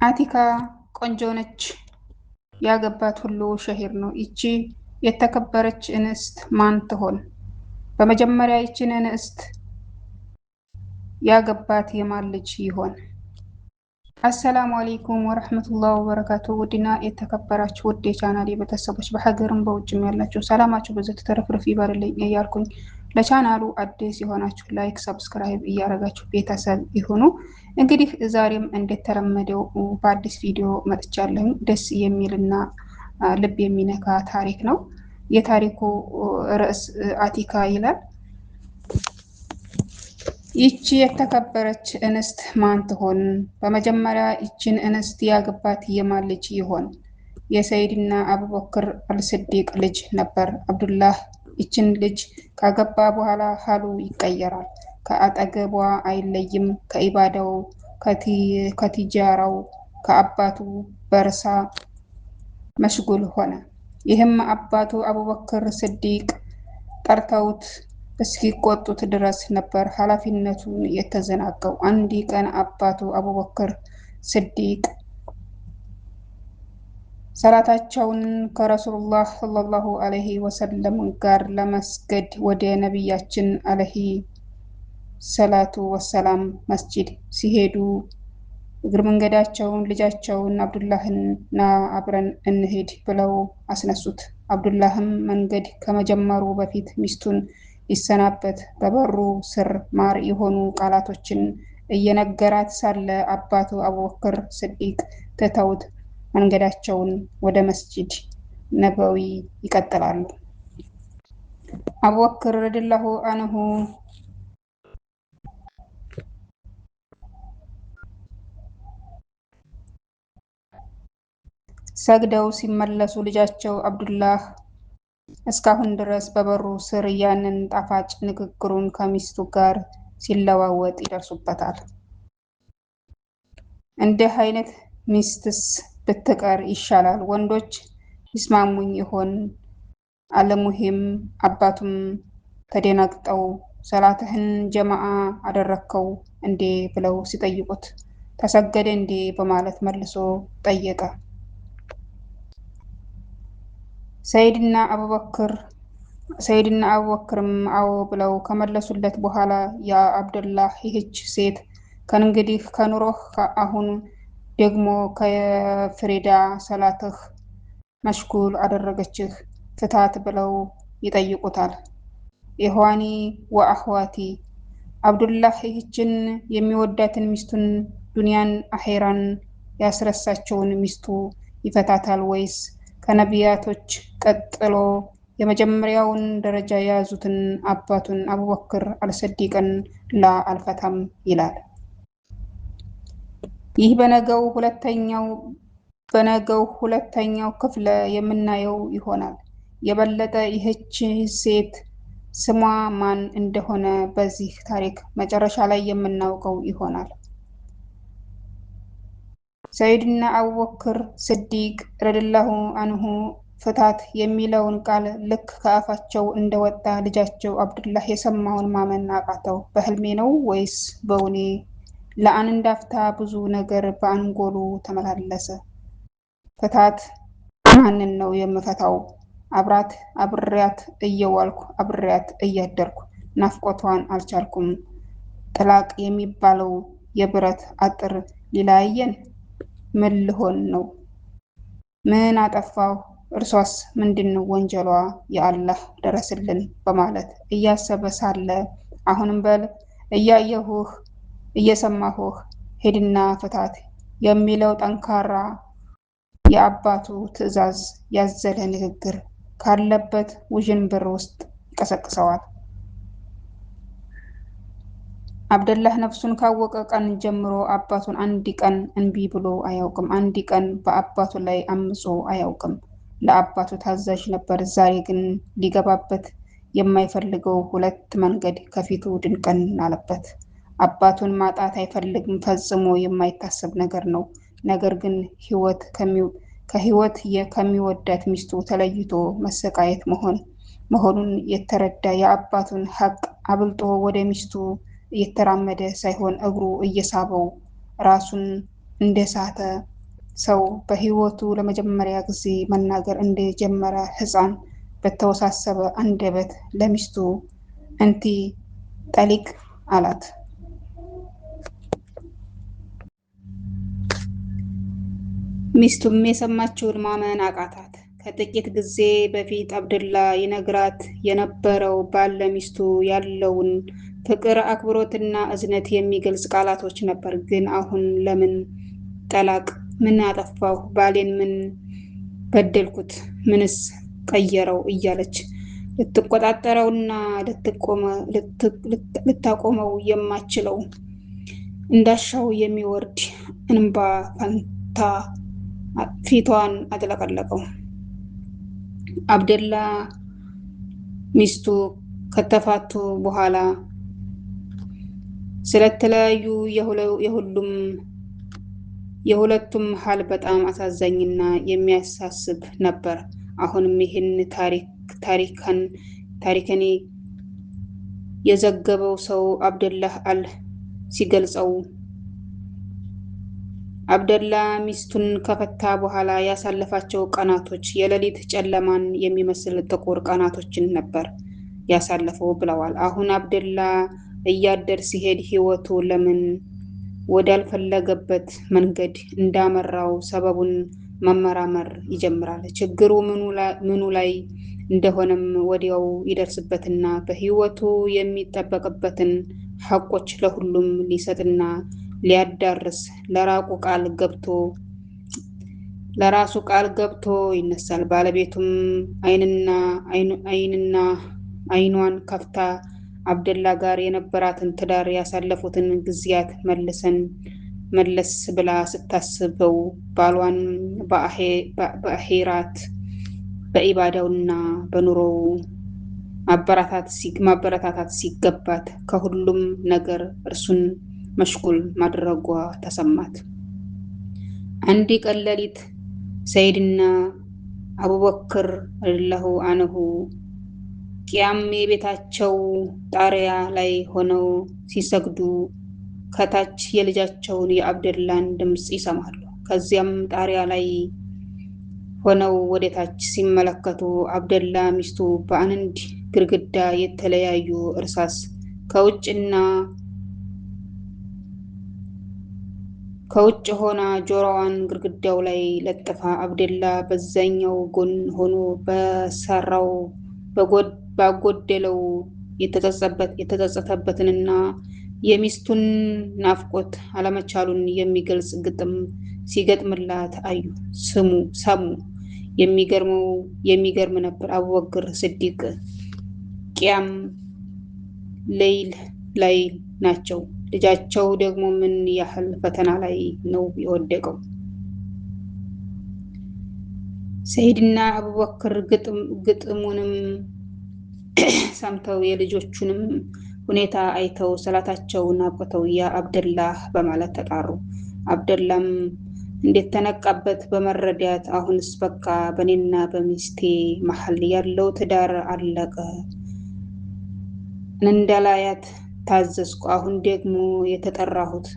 አቲካ ቆንጆ ነች፣ ያገባት ሁሉ ሸሂር ነው። ይቺ የተከበረች እንስት ማን ትሆን? በመጀመሪያ ይችን እንስት ያገባት የማን ልጅ ይሆን? አሰላሙ አለይኩም ወረህመቱላሂ ወበረካቱ። ውድና የተከበራችሁ ውድ የቻናሌ ቤተሰቦች በሀገርም በውጭም ያላችሁ ሰላማችሁ ብዙ ተረፍርፍ ይበርልኝ እያልኩኝ ለቻናሉ አዲስ የሆናችሁ ላይክ፣ ሰብስክራይብ እያደረጋችሁ ቤተሰብ ይሁኑ። እንግዲህ ዛሬም እንደተለመደው በአዲስ ቪዲዮ መጥቻለሁ። ደስ የሚልና ልብ የሚነካ ታሪክ ነው። የታሪኩ ርዕስ አቲካ ይላል። ይቺ የተከበረች እንስት ማን ትሆን? በመጀመሪያ ይችን እንስት ያገባት የማን ልጅ ይሆን? የሰይድና አቡበክር አልስዲቅ ልጅ ነበር አብዱላህ። ይችን ልጅ ካገባ በኋላ ሀሉ ይቀየራል። ከአጠገቧ አይለይም። ከኢባዳው፣ ከቲጃራው፣ ከአባቱ በርሳ መሽጉል ሆነ። ይህም አባቱ አቡበክር ስዲቅ ጠርተውት እስኪቆጡት ድረስ ነበር ኃላፊነቱን የተዘናጋው። አንድ ቀን አባቱ አቡበክር ስዲቅ ሰላታቸውን ከረሱሉላህ ሰለላሁ ዐለይሂ ወሰለም ጋር ለመስገድ ወደ ነቢያችን ዐለይሂ ሰላቱ ወሰላም መስጂድ ሲሄዱ እግር መንገዳቸውን ልጃቸውን አብዱላህን ና አብረን እንሄድ ብለው አስነሱት። አብዱላህም መንገድ ከመጀመሩ በፊት ሚስቱን ሊሰናበት በበሩ ስር ማር የሆኑ ቃላቶችን እየነገራት ሳለ አባቱ አቡበክር ስዲቅ ትተውት መንገዳቸውን ወደ መስጂድ ነበዊ ይቀጥላሉ። አቡበክር ረዲየላሁ አንሁ ሰግደው ሲመለሱ ልጃቸው አብዱላህ እስካሁን ድረስ በበሩ ስር ያንን ጣፋጭ ንግግሩን ከሚስቱ ጋር ሲለዋወጥ ይደርሱበታል። እንዲህ አይነት ሚስትስ ብትቀር ይሻላል። ወንዶች ይስማሙኝ ይሆን? አለሙሂም አባቱም ተደናግጠው ሰላትህን ጀማዓ አደረከው እንዴ ብለው ሲጠይቁት ተሰገደ እንዴ በማለት መልሶ ጠየቀ። ሰይድና አቡበክርም አዎ ብለው ከመለሱለት በኋላ ያ አብደላህ ይህች ሴት ከእንግዲህ ከኑሮህ አሁን ደግሞ ከፍሪዳ ሰላትህ መሽጉል አደረገችህ፣ ፍታት ብለው ይጠይቁታል። ኢኽዋኒ ወአኽዋቲ አብዱላህ ይህችን የሚወዳትን ሚስቱን ዱንያን አኼራን ያስረሳቸውን ሚስቱ ይፈታታል ወይስ ከነቢያቶች ቀጥሎ የመጀመሪያውን ደረጃ የያዙትን አባቱን አቡበክር አልሰዲቅን ላ አልፈታም ይላል። ይህ በነገው ሁለተኛው ክፍለ የምናየው ይሆናል። የበለጠ ይህች ሴት ስሟ ማን እንደሆነ በዚህ ታሪክ መጨረሻ ላይ የምናውቀው ይሆናል። ሰይድና አቡበክር ስዲቅ ረዲየላሁ አንሁ ፍታት የሚለውን ቃል ልክ ከአፋቸው እንደወጣ ልጃቸው አብዱላህ የሰማውን ማመን አቃተው። በህልሜ ነው ወይስ በውኔ? ለአንድ አፍታ ብዙ ነገር በአንጎሉ ተመላለሰ። ፍታት? ማንን ነው የምፈታው? አብሬያት እየዋልኩ አብሬያት እያደርኩ ናፍቆቷን አልቻልኩም። ጥላቅ የሚባለው የብረት አጥር ሊለያየን? ምን ልሆን ነው? ምን አጠፋሁ? እርሷስ ምንድነው ወንጀሏ? የአላህ ደረስልን በማለት እያሰበ ሳለ አሁንም በል እያየሁህ እየሰማሁህ ሄድና ፍታት የሚለው ጠንካራ የአባቱ ትዕዛዝ ያዘለ ንግግር ካለበት ውዥንብር ውስጥ ይቀሰቅሰዋል። አብደላህ ነፍሱን ካወቀ ቀን ጀምሮ አባቱን አንድ ቀን እንቢ ብሎ አያውቅም። አንድ ቀን በአባቱ ላይ አምጾ አያውቅም። ለአባቱ ታዛዥ ነበር። ዛሬ ግን ሊገባበት የማይፈልገው ሁለት መንገድ ከፊቱ ድንቅን አለበት። አባቱን ማጣት አይፈልግም፣ ፈጽሞ የማይታሰብ ነገር ነው። ነገር ግን ከህይወት ከሚወዳት ሚስቱ ተለይቶ መሰቃየት መሆኑን የተረዳ የአባቱን ሀቅ አብልጦ ወደ ሚስቱ እየተራመደ ሳይሆን እግሩ እየሳበው ራሱን እንደሳተ ሰው በህይወቱ ለመጀመሪያ ጊዜ መናገር እንደጀመረ ህፃን በተወሳሰበ አንደበት ለሚስቱ እንቲ ጠሊቅ አላት። ሚስቱም የሰማችውን ማመን አቃታት። ከጥቂት ጊዜ በፊት አብደላ ይነግራት የነበረው ባል ለሚስቱ ያለውን ፍቅር፣ አክብሮትና እዝነት የሚገልጽ ቃላቶች ነበር። ግን አሁን ለምን ጠላቅ? ምን አጠፋሁ? ባሌን ምን በደልኩት? ምንስ ቀየረው? እያለች ልትቆጣጠረውና ልታቆመው የማችለው እንዳሻው የሚወርድ እንባ ፈንታ ፊቷን አጥለቀለቀው። አብደላ ሚስቱ ከተፋቱ በኋላ ስለተለያዩ የሁለቱም ሀል በጣም አሳዛኝና የሚያሳስብ ነበር። አሁንም ይህን ታሪክን የዘገበው ሰው አብደላህ አል ሲገልጸው አብደላ ሚስቱን ከፈታ በኋላ ያሳለፋቸው ቀናቶች የሌሊት ጨለማን የሚመስል ጥቁር ቀናቶችን ነበር ያሳለፈው ብለዋል። አሁን አብደላ እያደር ሲሄድ ህይወቱ ለምን ወዳልፈለገበት መንገድ እንዳመራው ሰበቡን መመራመር ይጀምራል። ችግሩ ምኑ ላይ እንደሆነም ወዲያው ይደርስበትና በህይወቱ የሚጠበቅበትን ሐቆች ለሁሉም ሊሰጥና ሊያዳርስ ለራሱ ቃል ገብቶ ይነሳል። ባለቤቱም አይኗን ከፍታ አብደላ ጋር የነበራትን ትዳር ያሳለፉትን ጊዜያት መለስ ብላ ስታስበው ባሏን በአኼራት በኢባዳውና በኑሮው ማበረታታት ሲገባት ከሁሉም ነገር እርሱን መሽጉል ማድረጓ ተሰማት። አንድ ቀን ሌሊት ሰይድና አቡበክር ረዲየላሁ አንሁ ቂያም የቤታቸው ጣሪያ ላይ ሆነው ሲሰግዱ ከታች የልጃቸውን የአብደላን ድምፅ ይሰማሉ። ከዚያም ጣሪያ ላይ ሆነው ወደታች ሲመለከቱ አብደላ ሚስቱ በአንድ ግድግዳ የተለያዩ እርሳስ ከውጭ ሆና ጆሮዋን ግድግዳው ላይ ለጥፋ አብደላ በዛኛው ጎን ሆኖ በሰራው ባጎደለው የተጸጸተበትንና የሚስቱን ናፍቆት አለመቻሉን የሚገልጽ ግጥም ሲገጥምላት አዩ ሰሙ። የሚገርም ነበር። አቡበክር ስዲቅ ቂያም ሌይል ላይ ናቸው። ልጃቸው ደግሞ ምን ያህል ፈተና ላይ ነው የወደቀው? ሰይድና አቡበክር ግጥሙንም ሰምተው የልጆቹንም ሁኔታ አይተው ሰላታቸውን አብቅተው ያ አብደላህ በማለት ተጣሩ። አብደላም እንዴት ተነቃበት በመረዳት አሁንስ በቃ በኔና በሚስቴ መሀል ያለው ትዳር አለቀ፣ እንዳላያት ታዘዝኩ። አሁን ደግሞ የተጠራሁት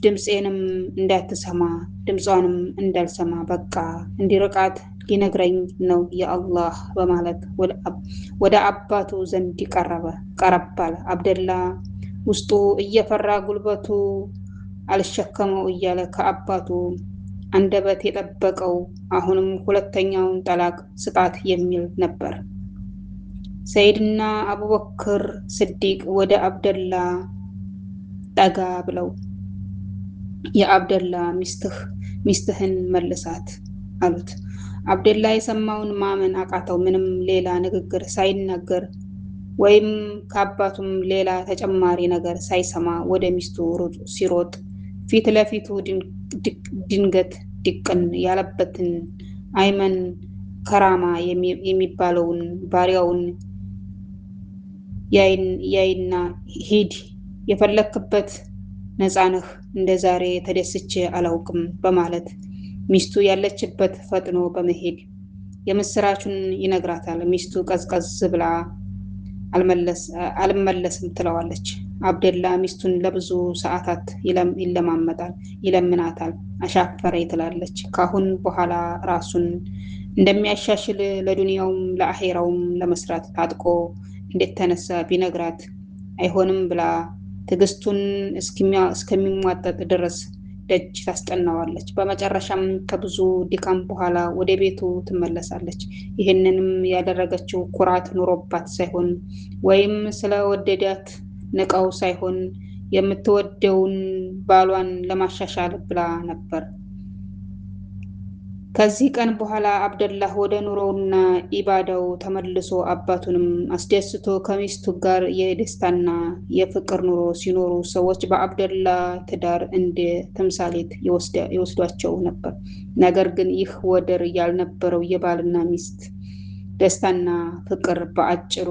ድምፄንም እንዳትሰማ ድምጿንም እንዳልሰማ በቃ እንዲርቃት ሊነግረኝ ነው የአላህ በማለት ወደ አባቱ ዘንድ ቀረብ አለ። አብደላ ውስጡ እየፈራ ጉልበቱ አልሸከመው እያለ ከአባቱ አንደበት የጠበቀው አሁንም ሁለተኛውን ጠላቅ ስጣት የሚል ነበር። ሰይድና አቡበክር ስዲቅ ወደ አብደላ ጠጋ ብለው የአብደላ ሚስትህን መልሳት አሉት። አብደላ የሰማውን ማመን አቃተው። ምንም ሌላ ንግግር ሳይናገር ወይም ከአባቱም ሌላ ተጨማሪ ነገር ሳይሰማ ወደ ሚስቱ ሲሮጥ ፊት ለፊቱ ድንገት ድቅን ያለበትን አይመን ከራማ የሚባለውን ባሪያውን ያይና ሂድ፣ የፈለክበት ነፃ ነህ፣ እንደ ዛሬ ተደስቼ አላውቅም በማለት ሚስቱ ያለችበት ፈጥኖ በመሄድ የምስራቹን ይነግራታል። ሚስቱ ቀዝቀዝ ብላ አልመለስም ትለዋለች። አብደላ ሚስቱን ለብዙ ሰዓታት ይለማመጣል፣ ይለምናታል። አሻፈረኝ ትላለች። ካሁን በኋላ ራሱን እንደሚያሻሽል ለዱንያውም ለአኼራውም ለመስራት ታጥቆ እንደተነሳ ቢነግራት አይሆንም ብላ ትዕግስቱን እስከሚሟጠጥ ድረስ ደጅ ታስጠናዋለች። በመጨረሻም ከብዙ ድካም በኋላ ወደ ቤቱ ትመለሳለች። ይህንንም ያደረገችው ኩራት ኑሮባት ሳይሆን ወይም ስለወደዳት ንቀው ሳይሆን የምትወደውን ባሏን ለማሻሻል ብላ ነበር። ከዚህ ቀን በኋላ አብደላህ ወደ ኑሮውና ኢባዳው ተመልሶ አባቱንም አስደስቶ ከሚስቱ ጋር የደስታና የፍቅር ኑሮ ሲኖሩ ሰዎች በአብደላህ ትዳር እንደ ተምሳሌት ይወስዷቸው ነበር። ነገር ግን ይህ ወደር ያልነበረው የባልና ሚስት ደስታና ፍቅር በአጭሩ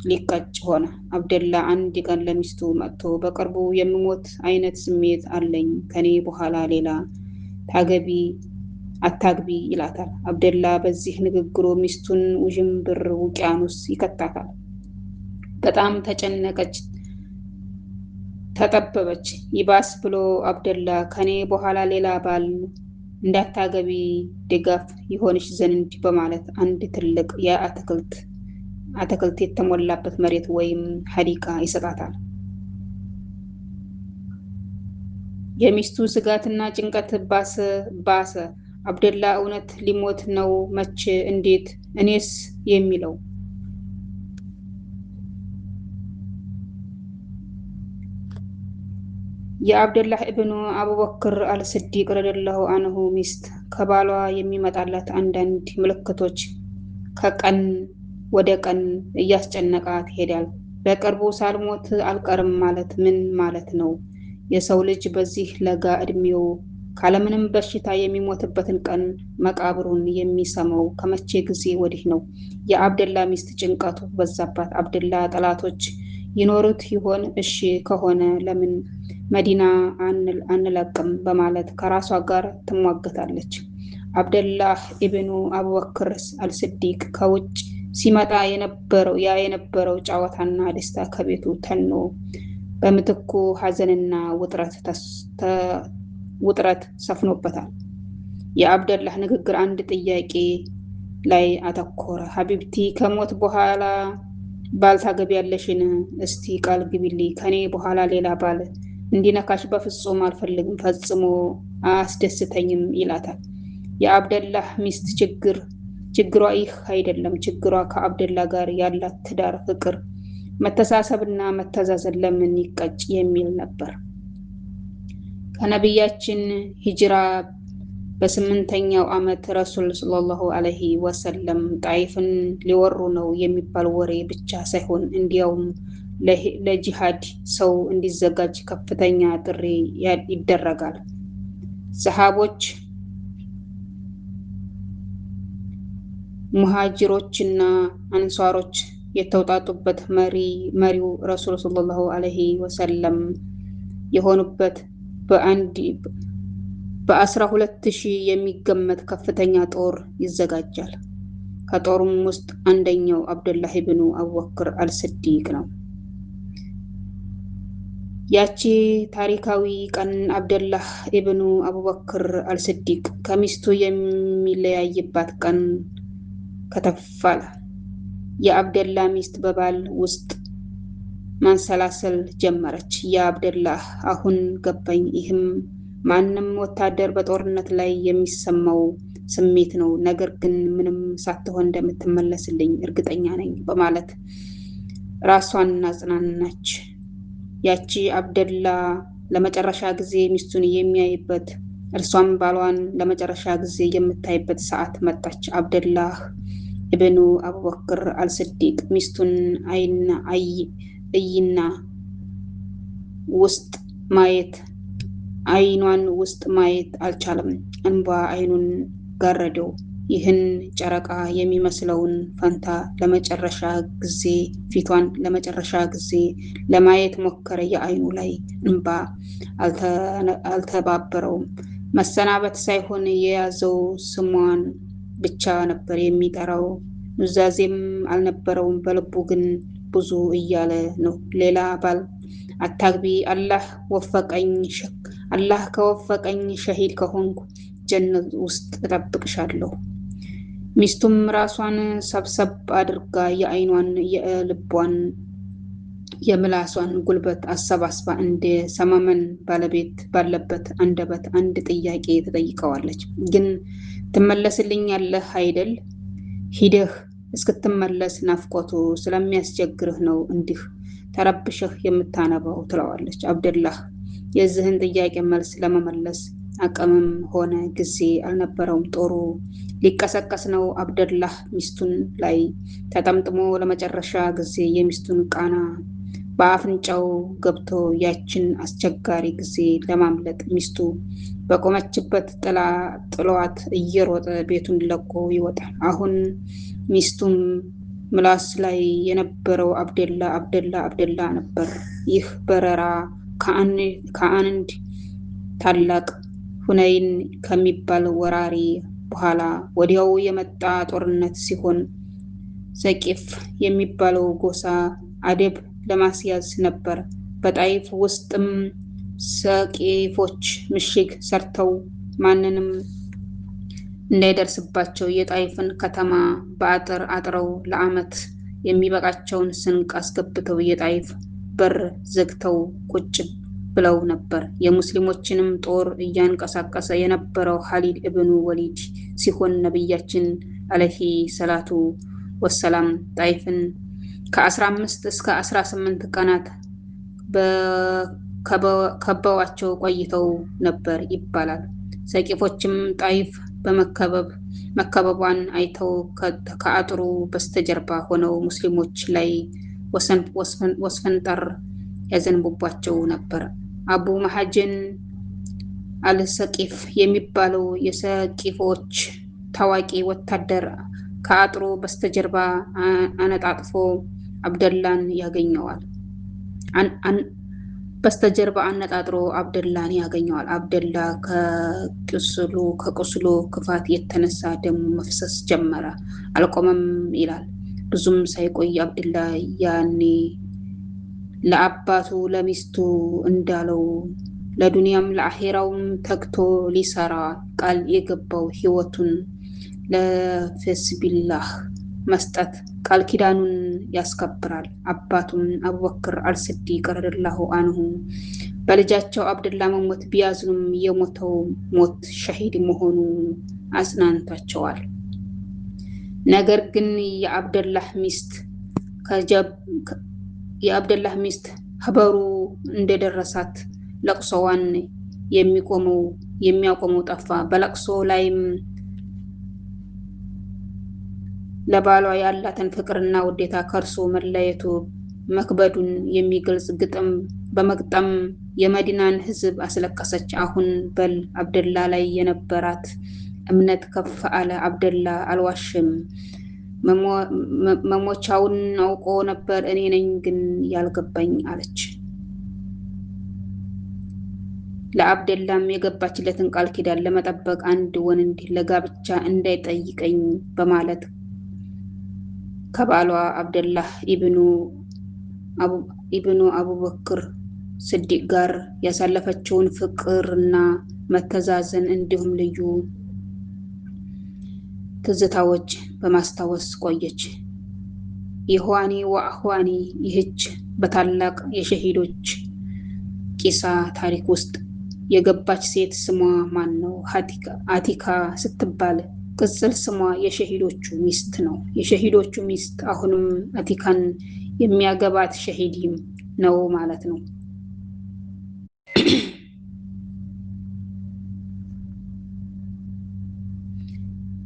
ሊቀጭ ሆነ። አብደላ አንድ ቀን ለሚስቱ መጥቶ በቅርቡ የምሞት አይነት ስሜት አለኝ፣ ከኔ በኋላ ሌላ አታግቢ ይላታል። አብደላ በዚህ ንግግሩ ሚስቱን ውዥንብር ውቅያኖስ ይከታታል። በጣም ተጨነቀች፣ ተጠበበች። ይባስ ብሎ አብደላ ከኔ በኋላ ሌላ ባል እንዳታገቢ ድጋፍ ይሆንሽ ዘንድ በማለት አንድ ትልቅ የአትክልት የተሞላበት መሬት ወይም ሐዲቃ ይሰጣታል። የሚስቱ ስጋትና ጭንቀት ባሰ። አብደላ እውነት ሊሞት ነው? መቼ? እንዴት? እኔስ የሚለው የአብደላህ ኢብኑ አቡበክር አልስዲቅ ረዲየላሁ አንሁ ሚስት ከባሏ የሚመጣላት አንዳንድ ምልክቶች ከቀን ወደ ቀን እያስጨነቃት ይሄዳል። በቅርቡ ሳልሞት አልቀርም ማለት ምን ማለት ነው? የሰው ልጅ በዚህ ለጋ እድሜው ካለምንም በሽታ የሚሞትበትን ቀን መቃብሩን የሚሰማው ከመቼ ጊዜ ወዲህ ነው? የአብደላ ሚስት ጭንቀቱ በዛባት። አብደላ ጠላቶች ይኖሩት ይሆን? እሺ ከሆነ ለምን መዲና አንለቅም? በማለት ከራሷ ጋር ትሟገታለች። አብደላህ ኢብኑ አቡበክር አልስዲቅ ከውጭ ሲመጣ የነበረው ጨዋታና ደስታ ከቤቱ ተኖ በምትኩ ሐዘንና ውጥረት ሰፍኖበታል። የአብደላህ ንግግር አንድ ጥያቄ ላይ አተኮረ። ሀቢብቲ ከሞት በኋላ ባል ታገቢያለሽን? እስቲ ቃል ግቢልኝ። ከኔ በኋላ ሌላ ባል እንዲነካሽ በፍጹም አልፈልግም፣ ፈጽሞ አያስደስተኝም ይላታል። የአብደላህ ሚስት ችግሯ ይህ አይደለም። ችግሯ ከአብደላ ጋር ያላት ትዳር፣ ፍቅር፣ መተሳሰብና መተዛዘን ለምን ይቀጭ የሚል ነበር። ከነቢያችን ሂጅራ በ8ኛው ዓመት ረሱል ሰለላሁ ዐለይሂ ወሰለም ጣይፍን ሊወሩ ነው የሚባል ወሬ ብቻ ሳይሆን እንዲያውም ለጂሃድ ሰው እንዲዘጋጅ ከፍተኛ ጥሪ ይደረጋል። ሰሃቦች፣ ሙሃጅሮችና አንሷሮች የተውጣጡበት መሪው ረሱል ሰለላሁ ዐለይሂ ወሰለም የሆኑበት በ12,000 የሚገመት ከፍተኛ ጦር ይዘጋጃል። ከጦሩም ውስጥ አንደኛው አብደላህ ኢብኑ አቡበክር አልስዲቅ ነው። ያቺ ታሪካዊ ቀን አብደላህ ኢብኑ አቡበክር አልስዲቅ ከሚስቱ የሚለያይባት ቀን ከተፋለ። የአብደላ ሚስት በባል ውስጥ ማንሰላሰል ጀመረች። የአብደላህ አሁን ገባኝ፣ ይህም ማንም ወታደር በጦርነት ላይ የሚሰማው ስሜት ነው። ነገር ግን ምንም ሳትሆን እንደምትመለስልኝ እርግጠኛ ነኝ በማለት ራሷን አጽናናች። ያቺ አብደላ ለመጨረሻ ጊዜ ሚስቱን የሚያይበት፣ እርሷም ባሏን ለመጨረሻ ጊዜ የምታይበት ሰዓት መጣች። አብደላህ ኢብኑ አቡበክር አልስዲቅ ሚስቱን አይኗን ውስጥ ማየት አልቻለም። እንባ አይኑን ጋረደው። ይህን ጨረቃ የሚመስለውን ፈንታ ፊቷን ለመጨረሻ ጊዜ ለማየት ሞከረ። የአይኑ ላይ እንባ አልተባበረውም። መሰናበት ሳይሆን የያዘው ስሟን ብቻ ነበር የሚጠራው። ኑዛዜም አልነበረውም። በልቡ ግን ብዙ እያለ ነው። ሌላ ባል አታግቢ፣ አላህ ከወፈቀኝ ሸሂድ ከሆንኩ ጀነት ውስጥ እጠብቅሻለሁ። ሚስቱም ራሷን ሰብሰብ አድርጋ የአይኗን፣ የልቧን፣ የምላሷን ጉልበት አሰባስባ እንደ ሰመመን ባለቤት ባለበት አንደበት አንድ ጥያቄ ትጠይቀዋለች። ግን ትመለስልኛለህ አይደል? ሂደህ እስክትመለስ ናፍቆቱ ስለሚያስቸግርህ ነው እንዲህ ተረብሸህ የምታነባው ትለዋለች። አብደላህ የዚህን ጥያቄ መልስ ለመመለስ አቅምም ሆነ ጊዜ አልነበረውም። ጦሩ ሊቀሰቀስ ነው። አብደላህ ሚስቱን ላይ ተጠምጥሞ ለመጨረሻ ጊዜ የሚስቱን ቃና በአፍንጫው ገብቶ ያችን አስቸጋሪ ጊዜ ለማምለጥ ሚስቱ በቆመችበት ጥሏት እየሮጠ ቤቱን ለቆ ይወጣል። አሁን ሚስቱም ምላስ ላይ የነበረው አብደላ ነበር። ይህ በረራ ከአንድ ታላቅ ሁነይን ከሚባል ወራሪ በኋላ ወዲያው የመጣ ጦርነት ሲሆን ሰቂፍ የሚባለው ጎሳ አደብ ለማስያዝ ነበር። በጣይፍ ውስጥም ሰቂፎች ምሽግ ሰርተው ማንንም እንዳይደርስባቸው የጣይፍን ከተማ በአጥር አጥረው ለዓመት የሚበቃቸውን ስንቅ አስገብተው የጣይፍ በር ዘግተው ቁጭ ብለው ነበር። የሙስሊሞችንም ጦር እያንቀሳቀሰ የነበረው ኻሊድ ኢብኑ ወሊድ ሲሆን ነቢያችን አለይሂ ሰላቱ ወሰላም ጣይፍን ከ15 እስከ 18 ቀናት ከበዋቸው ቆይተው ነበር ይባላል። ሰቂፎችም ጣይፍ መከበቧን አይተው ከአጥሩ በስተጀርባ ሆነው ሙስሊሞች ላይ ወስፈንጠር ያዘንቡባቸው ነበር። አቡ መሐጀን አልሰቂፍ የሚባለው የሰቂፎች ታዋቂ ወታደር ከአጥሩ በስተጀርባ አነጣጥፎ አብደላን ያገኘዋል። አብደላ ከቁስሉ ክፋት የተነሳ ደሙ መፍሰስ ጀመረ። አልቆመም ይላል። ብዙም ሳይቆይ አብደላ ያኔ ለአባቱ ለሚስቱ እንዳለው ለዱንያም ለአኼራውም ተግቶ ሊሰራ ቃል የገባው ህይወቱን ለፊስቢላህ መስጠት ቃል ኪዳኑን ያስከብራል። አባቱም አቡበክር አልስዲቅ ረዲየላሁ አንሁ በልጃቸው አብደላ መሞት ቢያዝኑም የሞተው ሞት ሸሂድ መሆኑ አጽናንቷቸዋል። ነገር ግን የአብደላህ ሚስት ኸበሩ እንደደረሳት ለቅሶዋን የሚያቆመው ጠፋ። በለቅሶ ላይም ለባሏ ያላትን ፍቅርና ውዴታ ከእርሱ መለየቱ መክበዱን የሚገልጽ ግጥም በመግጠም የመዲናን ህዝብ አስለቀሰች። አሁን በል አብደላ ላይ የነበራት እምነት ከፍ አለ። አብደላ አልዋሽም፣ መሞቻውን አውቆ ነበር። እኔ ነኝ ግን ያልገባኝ አለች። ለአብደላም የገባችለትን ቃል ኪዳን ለመጠበቅ አንድ ወንድ ለጋብቻ እንዳይጠይቀኝ በማለት ከባሏ አብደላህ ኢብኑ አቡበክር ስዲቅ ጋር ያሳለፈችውን ፍቅርና መተዛዘን እንዲሁም ልዩ ትዝታዎች በማስታወስ ቆየች። ኢኽዋኒ ወአኽዋኒ ይህች በታላቅ የሸሂዶች ቂሳ ታሪክ ውስጥ የገባች ሴት ስሟ ማን ነው? አቲካ ስትባል ቅጽል ስሟ የሸሂዶቹ ሚስት ነው። የሸሂዶቹ ሚስት አሁንም አቲካን የሚያገባት ሸሂድም ነው ማለት ነው።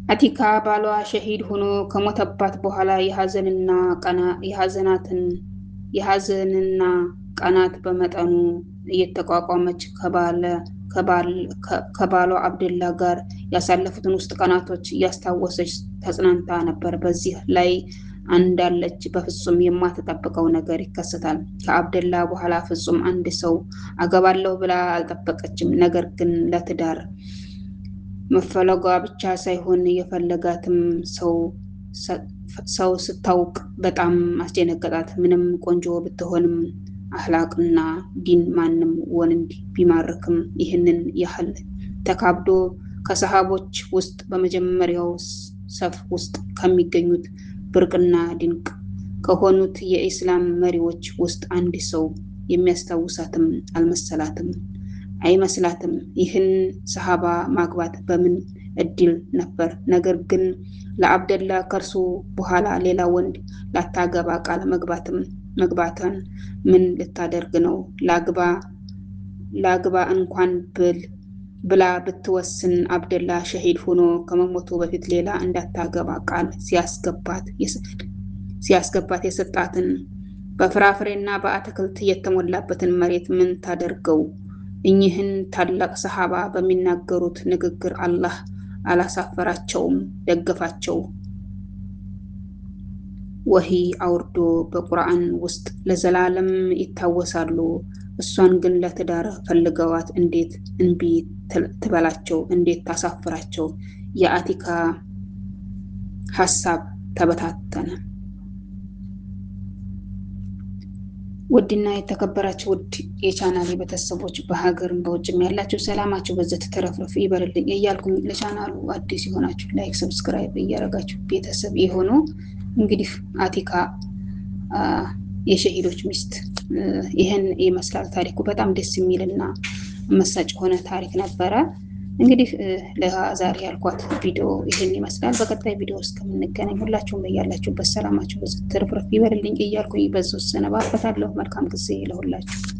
አቲካ ባሏ ሸሂድ ሆኖ ከሞተባት በኋላ የሐዘንና ቀናት በመጠኑ እየተቋቋመች ከባሏ አብደላ ጋር ያሳለፉትን ውስጥ ቀናቶች እያስታወሰች ተጽናንታ ነበር። በዚህ ላይ እንዳለች በፍጹም የማትጠብቀው ነገር ይከሰታል። ከአብደላ በኋላ ፍጹም አንድ ሰው አገባለሁ ብላ አልጠበቀችም። ነገር ግን ለትዳር መፈለጓ ብቻ ሳይሆን የፈለጋትም ሰው ሰው ስታውቅ በጣም አስደነገጣት። ምንም ቆንጆ ብትሆንም አህላቅና ዲን ማንም ወንድ ቢማርክም ይህንን ያህል ተካብዶ ከሰሃቦች ውስጥ በመጀመሪያው ሰፍ ውስጥ ከሚገኙት ብርቅና ድንቅ ከሆኑት የኢስላም መሪዎች ውስጥ አንድ ሰው የሚያስታውሳትም አልመሰላትም አይመስላትም። ይህን ሰሃባ ማግባት በምን እድል ነበር። ነገር ግን ለአብደላ ከርሱ በኋላ ሌላ ወንድ ላታገባ ቃል መግባትን ምን ልታደርግ ነው? ላግባ እንኳን ብላ ብትወስን አብደላ ሸሂድ ሆኖ ከመሞቱ በፊት ሌላ እንዳታገባ ቃል ሲያስገባት የሰጣትን በፍራፍሬና በአትክልት የተሞላበትን መሬት ምን ታደርገው? እኚህን ታላቅ ሰሃባ በሚናገሩት ንግግር አላህ አላሳፈራቸውም፣ ደገፋቸው። ወሂ አውርዶ በቁርአን ውስጥ ለዘላለም ይታወሳሉ። እሷን ግን ለትዳር ፈልገዋት እንዴት እንቢ ትበላቸው? እንዴት ታሳፍራቸው? የአቲካ ሐሳብ ተበታተነ። ውድና የተከበራችሁ ውድ የቻናሌ ቤተሰቦች በሀገርም በውጭም ያላችሁ ሰላማችሁ በዘት ተረፍረፍ ይበልልኝ እያልኩኝ ለቻናሉ አዲስ የሆናችሁ ላይክ፣ ሰብስክራይብ እያደረጋችሁ ቤተሰብ የሆኑ እንግዲህ አቲካ የሸሂዶች ሚስት ይህን ይመስላል ታሪኩ። በጣም ደስ የሚልና መሳጭ የሆነ ታሪክ ነበረ። እንግዲህ ለዛሬ ያልኳት ቪዲዮ ይህን ይመስላል። በቀጣይ ቪዲዮ እስከምንገናኝ ሁላችሁም በያላችሁበት ሰላማችሁ በዘት ተረፍረፍ ይበልልኝ እያልኩኝ በዚህ ሰነባበታለሁ። መልካም ጊዜ ለሁላችሁ።